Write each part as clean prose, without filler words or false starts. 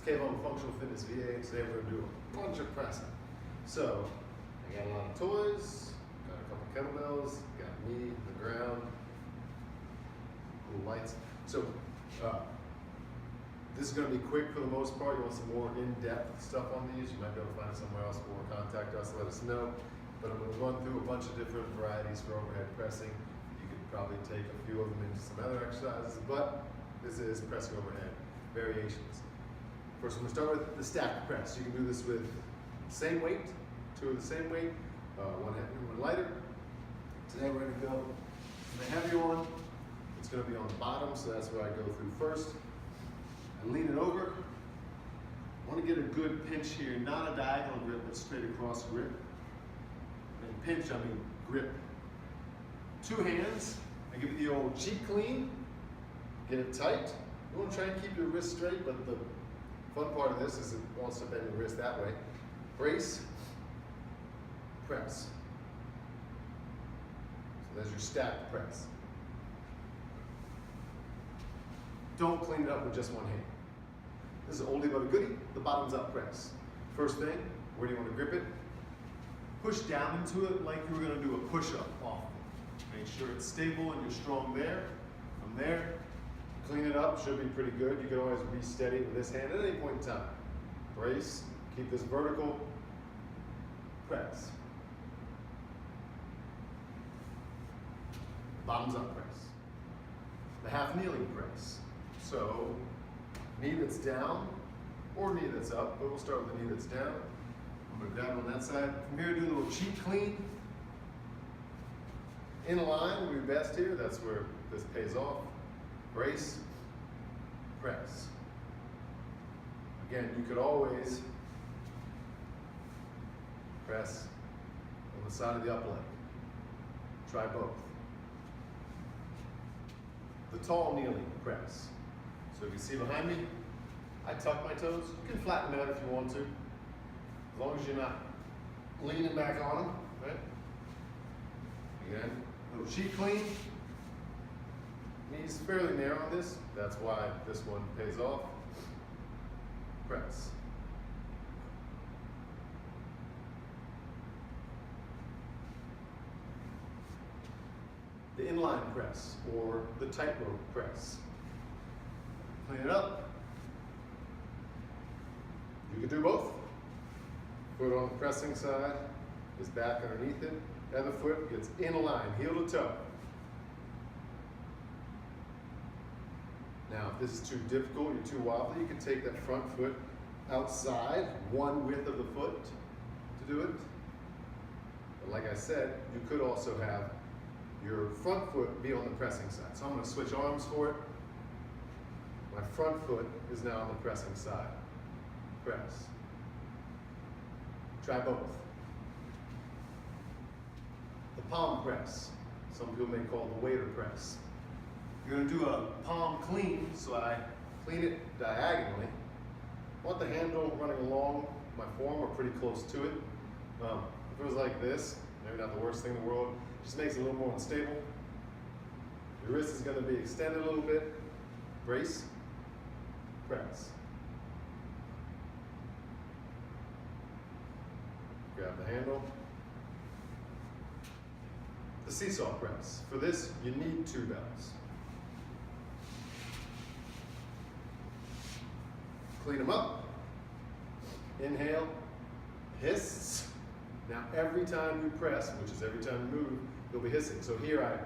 It's Kettlebell Functional Fitness VA, and today we're going to do a bunch of pressing. So, I got a lot of toys, got a couple kettlebells, got me, the ground, little lights. So, this is going to be quick for the most part. You want some more in-depth stuff on these, you might be able to find it somewhere else, or contact us, let us know. But I'm going to run through a bunch of different varieties for overhead pressing. You could probably take a few of them into some other exercises, but this is pressing overhead variations. First, I'm going to start with the stack press. You can do this with the same weight, two of the same weight, one heavier, one lighter. Today we're going to go the heavier one. It's going to be on the bottom, so that's where I go through first. I lean it over. I want to get a good pinch here, not a diagonal grip, but straight across grip. And pinch, I mean grip. Two hands, I give it the old cheek clean, get it tight. You want to try and keep your wrist straight, but the fun part of this is it wants to bend your wrist that way. Brace, press. So there's your stack press. Don't clean it up with just one hand. This is oldie but a goodie, the bottoms up press. First thing, where do you want to grip it? Push down into it like you were going to do a push-up off. Make sure it's stable and you're strong there. From there, clean it up, should be pretty good. You can always re-steady with this hand at any point in time. Brace, keep this vertical, press. Bottoms up press. The half kneeling press. So, knee that's down, or knee that's up, but we'll start with the knee that's down. I'm going to grab on that side. From here, do a little cheek clean. In line would be best here. That's where this pays off. Brace, press. Again, you could always press on the side of the upper leg. Try both. The tall kneeling press. So if you see behind me, I tuck my toes. You can flatten them out if you want to, as long as you're not leaning back on them, right? Again, little cheek clean. Knees fairly narrow on this. That's why this one pays off. Press. The inline press, or the tightrope press. Clean it up. You can do both. Foot on the pressing side is back underneath it. The other foot gets in line, heel to toe. Now, if this is too difficult, you're too wobbly, you can take that front foot outside, one width of the foot to do it. But like I said, you could also have your front foot be on the pressing side. So I'm going to switch arms for it. My front foot is now on the pressing side. Press. Try both. The palm press. Some people may call it the waiter press. You're going to do a palm clean, so I clean it diagonally. I want the handle running along my form or pretty close to it. If it was like this, maybe not the worst thing in the world, just makes it a little more unstable. Your wrist is going to be extended a little bit. Brace, press. Grab the handle. The seesaw press. For this, you need two bells. Clean them up. Inhale, hiss. Now every time you press, which is every time you move, you'll be hissing. So here I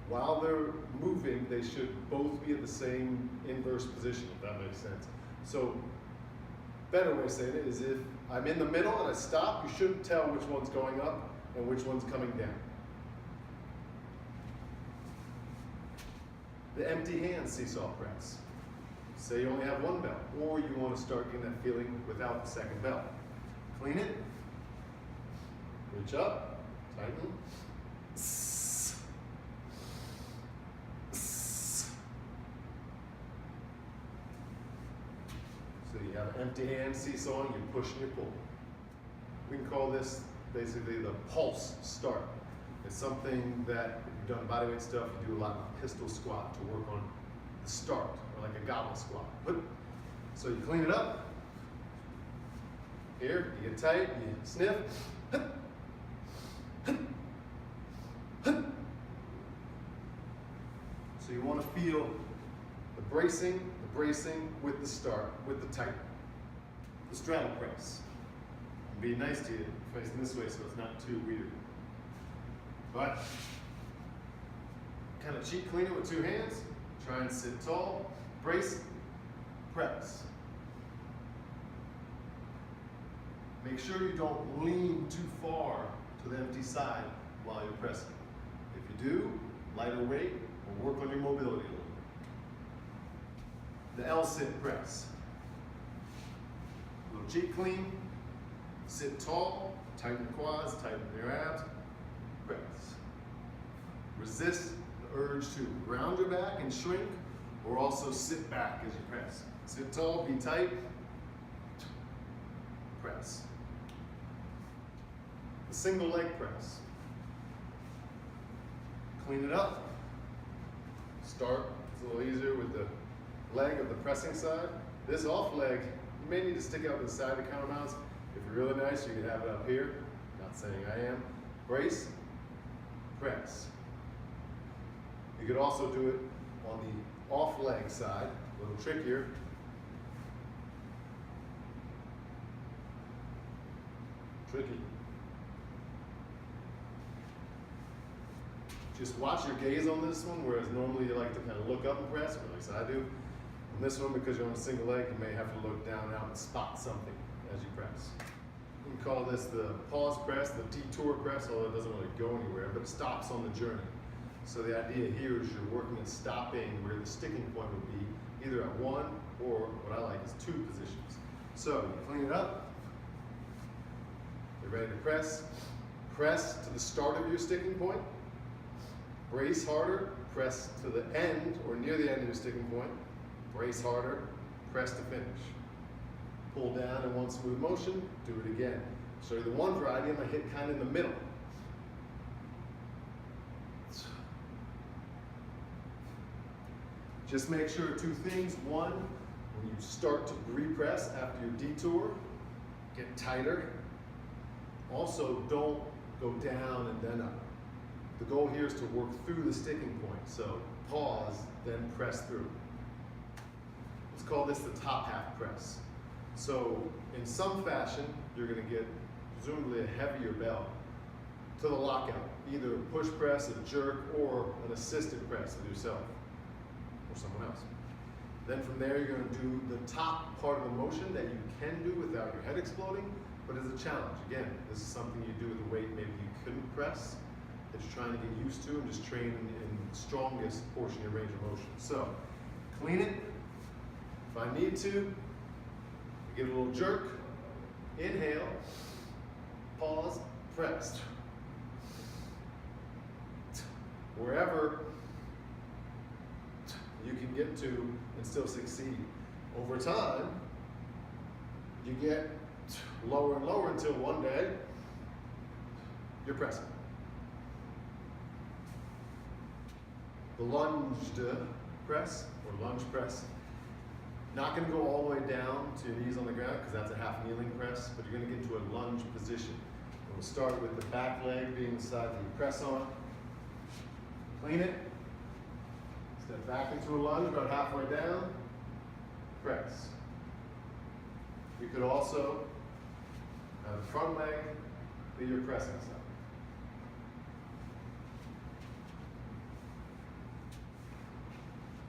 while they're moving, they should both be in the same inverse position, if that makes sense. So better way of saying it is if I'm in the middle and I stop, you shouldn't tell which one's going up and which one's coming down. The empty hand seesaw press. Say you only have one bell, or you want to start getting that feeling without the second bell. Clean it, reach up, tighten. So you have an empty hand seesaw, and you push and you pull. We can call this basically the pulse start. It's something that if you've done bodyweight stuff, you do a lot of pistol squat to work on the start, or like a goblet squat. So you clean it up. Here, you get tight, you sniff. So you want to feel the bracing with the start, with the tight. The straddle press. And be nice to you, facing this way so it's not too weird. But kind of cheat clean it with two hands. Try and sit tall, brace, press. Make sure you don't lean too far to the empty side while you're pressing. If you do, lighter weight will work on your mobility a little bit. The L-sit press. A little cheat clean, sit tall, tighten your quads, tighten your abs, press. Resist the urge to round your back and shrink, or also sit back as you press. Sit tall, be tight, press. The single leg press. Clean it up. Start, it's a little easier with the leg of the pressing side. This off leg, you may need to stick out to the side to counterbalance. If you're really nice, you can have it up here. Not saying I am. Brace, press. You could also do it on the off leg side, a little trickier. Tricky. Just watch your gaze on this one, whereas normally you like to kind of look up and press, or at least I do. On this one, because you're on a single leg, you may have to look down out and spot something as you press. You can call this the pause press, the detour press, although it doesn't really go anywhere, but it stops on the journey. So the idea here is you're working at stopping where the sticking point would be, either at one or what I like is two positions. So you clean it up, you're ready to press. Press to the start of your sticking point. Brace harder, press to the end or near the end of your sticking point. Brace harder, press to finish. Pull down in one smooth motion, do it again. Show you the one variety, I'm gonna hit kind of in the middle. Just make sure two things. One, when you start to repress after your detour, get tighter. Also, don't go down and then up. The goal here is to work through the sticking point. So pause, then press through. Let's call this the top half press. So in some fashion, you're gonna get presumably a heavier bell to the lockout. Either a push press, a jerk, or an assisted press with yourself or someone else. Then from there, you're gonna do the top part of the motion that you can do without your head exploding, but as a challenge. Again, this is something you do with a weight maybe you couldn't press, that you're trying to get used to and just train in the strongest portion of your range of motion. So, clean it. If I need to, get a little jerk, inhale, pause, press. Wherever you can get to and still succeed. Over time, you get lower and lower until one day, you're pressing. The lunged press, or lunge press, not going to go all the way down to your knees on the ground because that's a half kneeling press, but you're going to get into a lunge position. We'll start with the back leg being the side that you press on. Clean it. Step back into a lunge about halfway down. Press. You could also have the front leg be your pressing side.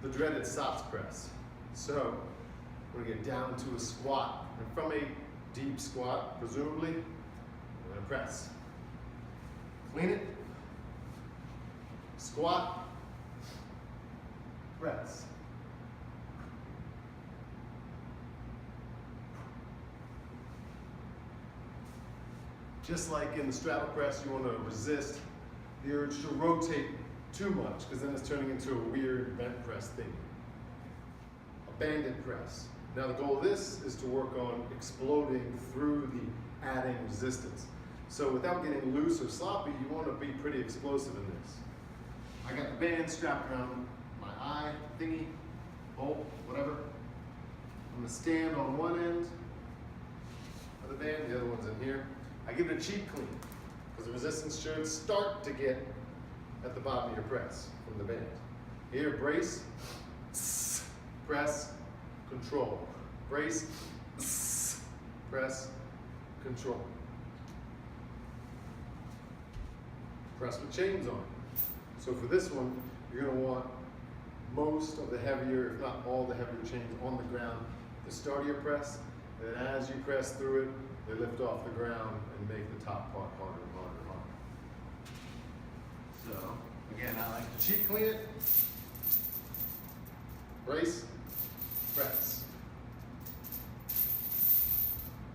The dreaded SOTS press. So we're going to get down to a squat. And from a deep squat, presumably, we're going to press. Clean it. Squat. Press. Just like in the straddle press, you want to resist the urge to rotate too much, because then it's turning into a weird bent press thing. A banded press. Now the goal of this is to work on exploding through the adding resistance. So without getting loose or sloppy, you want to be pretty explosive in this. I got the band strapped around my eye, thingy, bolt, whatever. I'm going to stand on one end of the band, the other one's in here. I give it a cheek clean, because the resistance should start to get at the bottom of your press from the band. Here, brace, press, control. Brace, press, control. Press with chains on. So for this one, you're going to want most of the heavier, if not all the heavier chains on the ground at the start of your press. And then as you press through it, they lift off the ground and make the top part harder and harder and harder. So, again, I like to cheek clean it. Brace, press.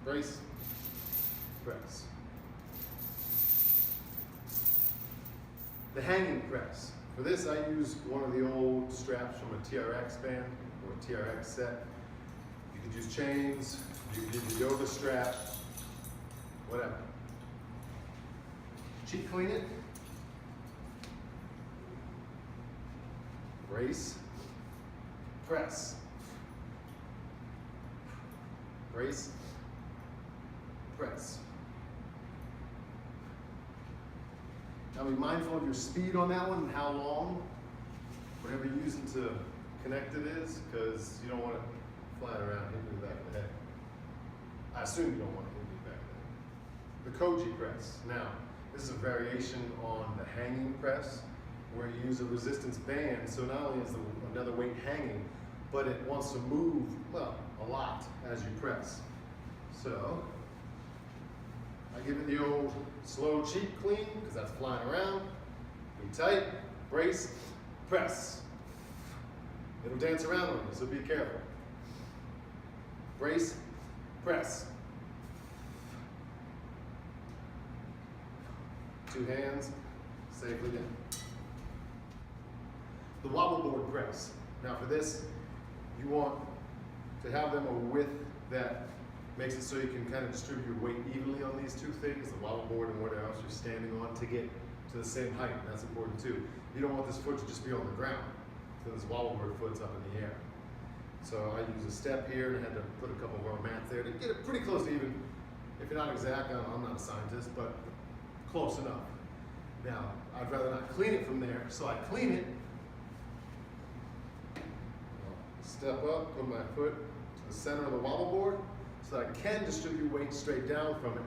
Brace, press. The hanging press. For this, I use one of the old straps from a TRX band or a TRX set. You could use chains, you could use a yoga strap, whatever. Cheek clean it. Brace, press. Brace, press. Now be mindful of your speed on that one and how long, whatever you're using to connect it is, because you don't want it flying around hitting the back of the head. I assume you don't want it hitting the back of the head. The Koji press. Now, this is a variation on the hanging press, where you use a resistance band, so not only is another weight hanging, but it wants to move, well, a lot as you press. So, I give it the old slow cheek clean, because that's flying around. Be tight, brace, press. It'll dance around on you, so be careful. Brace, press. Two hands, safely down. The wobble board press. Now for this, you want to have them a width that makes it so you can kind of distribute your weight evenly on these two things, the wobble board and whatever else you're standing on, to get to the same height. And that's important too. You don't want this foot to just be on the ground, so this wobble board foot's up in the air. So I use a step here, and I had to put a couple of our mats there to get it pretty close to even. If you're not exact, I'm not a scientist, but close enough. Now, I'd rather not clean it from there, so I clean it. Step up, put my foot to the center of the wobble board, so that I can distribute weight straight down from it.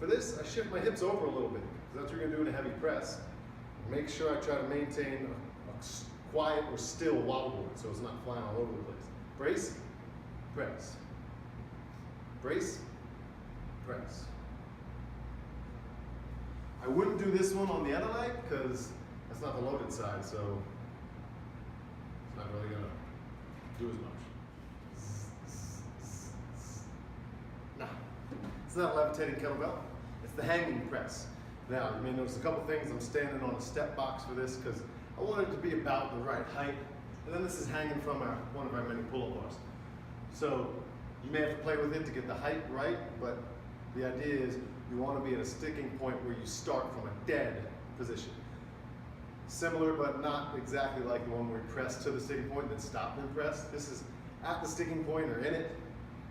For this, I shift my hips over a little bit, because that's what you're going to do in a heavy press. Make sure I try to maintain a quiet or still wobble board, so it's not flying all over the place. Brace, press. Brace, press. I wouldn't do this one on the other leg, because that's not the loaded side, so it's not really going to do as much. No, it's not a levitating kettlebell, it's the hanging press. Now, you may notice a couple things. I'm standing on a step box for this because I want it to be about the right height. And then this is hanging from one of our many pull-up bars. So you may have to play with it to get the height right, but the idea is you want to be at a sticking point where you start from a dead position. Similar, but not exactly like the one where you press to the sticking point and then stop and press. This is at the sticking point or in it.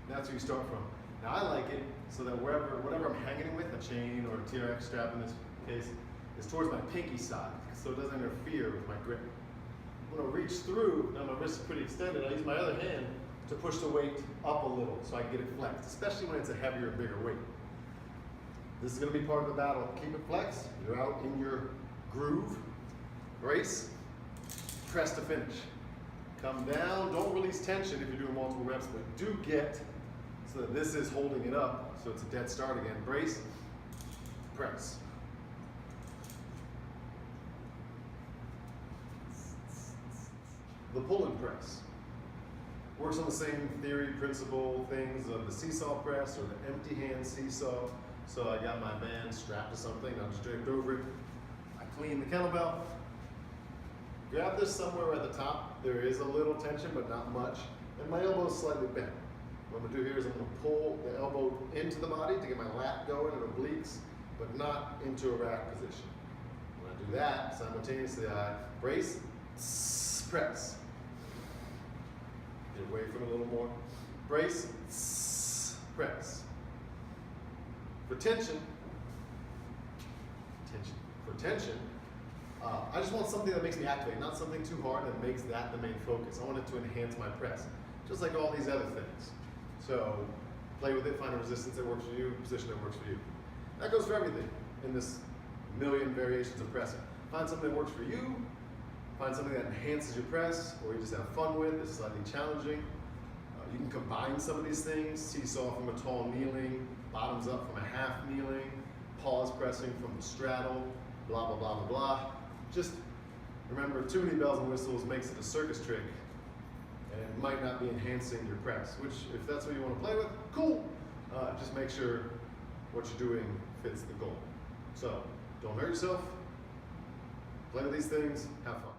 That's where you start from. Now I like it so that whatever I'm hanging with, a chain or a TRX strap in this case, is towards my pinky side, so it doesn't interfere with my grip. I'm going to reach through, now my wrist is pretty extended, I use my other hand to push the weight up a little so I can get it flexed, especially when it's a heavier, bigger weight. This is going to be part of the battle. Keep it flexed, you're out in your groove, brace, press to finish. Come down, don't release tension if you're doing multiple reps, but do get so that this is holding it up, so it's a dead start again. Brace, press. The pull-in press works on the same theory, principle, things of the seesaw press or the empty hand seesaw. So I got my band strapped to something, I'm just draped over it. I clean the kettlebell. Grab this somewhere at the top. There is a little tension, but not much. And my elbow is slightly bent. What I'm going to do here is I'm going to pull the elbow into the body to get my lat going and obliques, but not into a rack position. When I do that, simultaneously I brace, press. Get away from it a little more. Brace, press. For tension, I just want something that makes me activate, not something too hard that makes that the main focus. I want it to enhance my press, just like all these other things. So play with it, find a resistance that works for you, position that works for you. That goes for everything in this million variations of pressing. Find something that works for you, find something that enhances your press, or you just have fun with, it's slightly challenging. You can combine some of these things, seesaw from a tall kneeling, bottoms up from a half kneeling, pause pressing from the straddle, blah, blah, blah, blah, blah. Just remember, too many bells and whistles makes it a circus trick, and it might not be enhancing your press, which if that's what you want to play with, cool. Just make sure what you're doing fits the goal. So don't hurt yourself, play with these things, have fun.